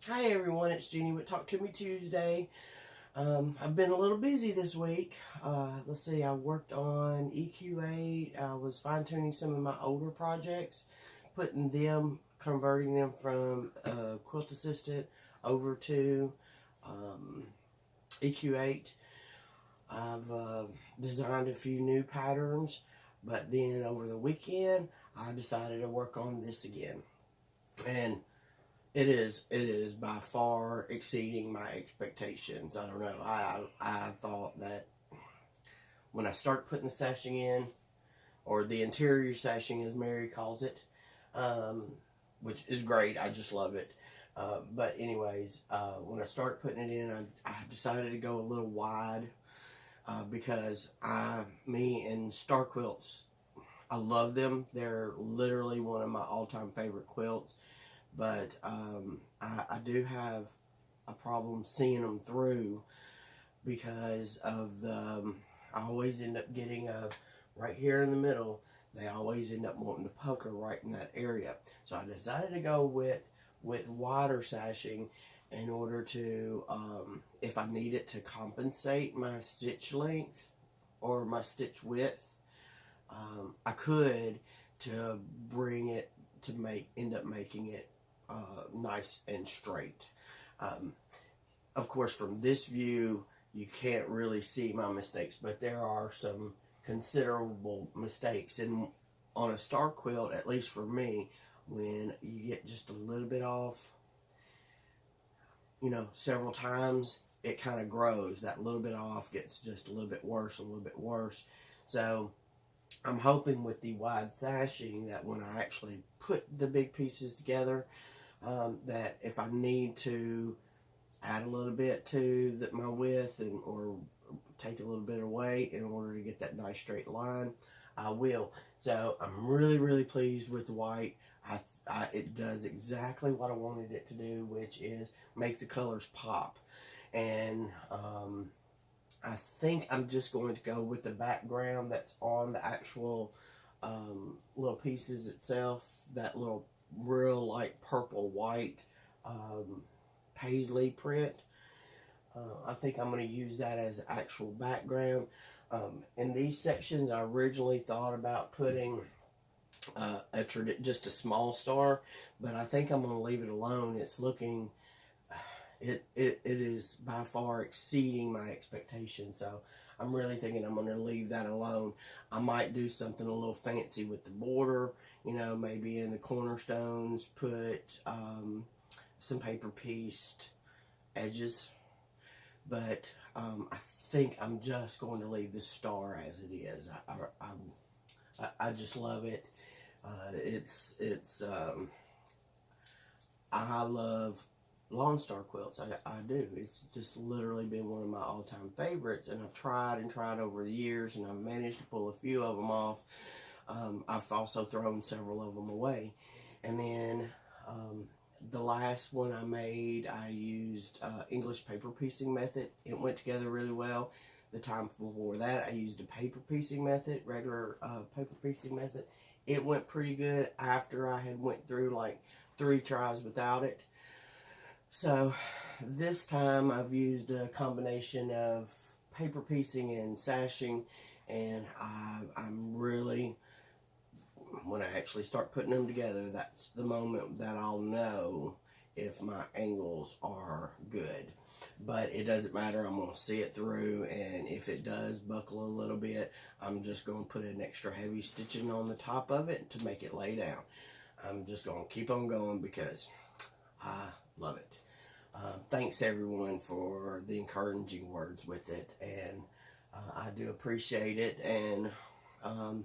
Hi everyone, it's Jeanie with Talk To Me Tuesday. I've been a little busy this week. Let's see, I worked on EQ8. I was fine-tuning some of my older projects, converting them from Quilt Assistant over to um, EQ8. I've designed a few new patterns, but then over the weekend, I decided to work on this again. And it is by far exceeding my expectations. I don't know. I thought that when I start putting the sashing in, or the interior sashing as Mary calls it, um, which is great. I just love it. But anyways, when I start putting it in, I decided to go a little wide because me and star quilts, I love them. They're literally one of my all-time favorite quilts. But I do have a problem seeing them through because of I always end up getting right here in the middle. They always end up wanting to pucker right in that area. So I decided to go with wider sashing in order to, if I need it to compensate my stitch length or my stitch width, I could, to bring it to end up making it nice and straight. Of course, from this view, you can't really see my mistakes, but there are some considerable mistakes. And on a star quilt, at least for me, when you get just a little bit off, several times, it kind of grows. That little bit off gets just a little bit worse, a little bit worse. So I'm hoping with the wide sashing that when I actually put the big pieces together, that if I need to add a little bit to my width or take a little bit away in order to get that nice straight line, I will. So I'm really, really pleased with the white. It does exactly what I wanted it to do, which is make the colors pop. And I think I'm just going to go with the background that's on the actual little pieces itself, that little real like purple white paisley print. I think I'm going to use that as actual background. In these sections, I originally thought about putting just a small star, but I think I'm going to leave it alone. It's looking, it is by far exceeding my expectations. So I'm really thinking I'm going to leave that alone. I might do something a little fancy with the border, maybe in the cornerstones, put some paper pieced edges. But I think I'm just going to leave the star as it is. I just love it. I love Lawn Star quilts. I do. It's just literally been one of my all-time favorites, and I've tried and tried over the years, and I've managed to pull a few of them off. I've also thrown several of them away. And then the last one I made, I used English paper piecing method. It went together really well. The time before that, I used a paper piecing method, regular paper piecing method. It went pretty good after I had went through like 3 tries without it. So this time I've used a combination of paper piecing and sashing, and I'm really, when I actually start putting them together, that's the moment that I'll know if my angles are good. But it doesn't matter. I'm going to see it through, and if it does buckle a little bit, I'm just going to put an extra heavy stitching on the top of it to make it lay down. I'm just going to keep on going because I love it. Thanks everyone for the encouraging words with it, and I do appreciate it. And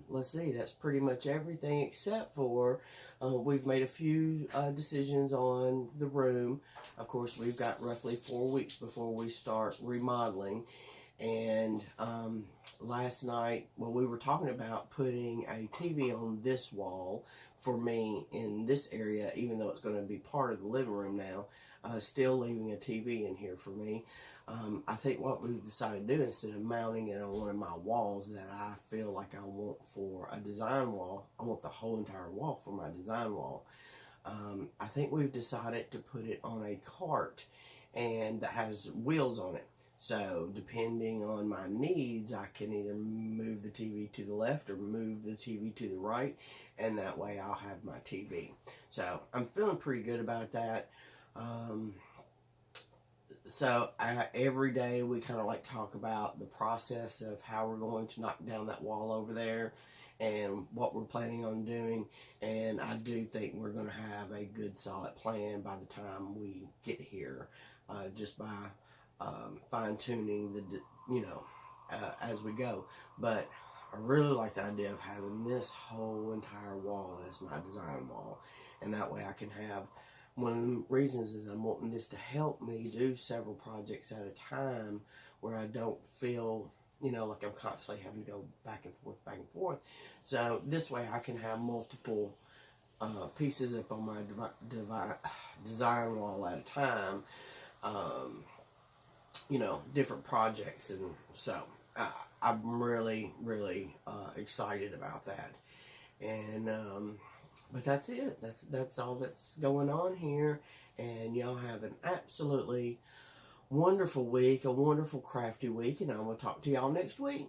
let's see, that's pretty much everything except for we've made a few decisions on the room. Of course, we've got roughly 4 weeks before we start remodeling. And last night, we were talking about putting a TV on this wall for me in this area, even though it's going to be part of the living room now. Still leaving a TV in here for me. I think what we've decided to do, instead of mounting it on one of my walls that I feel like I want for a design wall, I want the whole entire wall for my design wall. I think we've decided to put it on a cart and that has wheels on it. So depending on my needs, I can either move the TV to the left or move the TV to the right, and that way I'll have my TV. So I'm feeling pretty good about that. So every day we kind of like talk about the process of how we're going to knock down that wall over there and what we're planning on doing. And I do think we're going to have a good solid plan by the time we get here, just by fine-tuning as we go. But I really like the idea of having this whole entire wall as my design wall, and that way I can have, one of the reasons is I'm wanting this to help me do several projects at a time where I don't feel, like I'm constantly having to go back and forth. So this way I can have multiple pieces up on my design wall at a time, different projects. And so I'm really, really excited about that. And but that's it. That's all that's going on here. And y'all have an absolutely wonderful week, a wonderful crafty week, and I'm going to talk to y'all next week.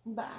Bye.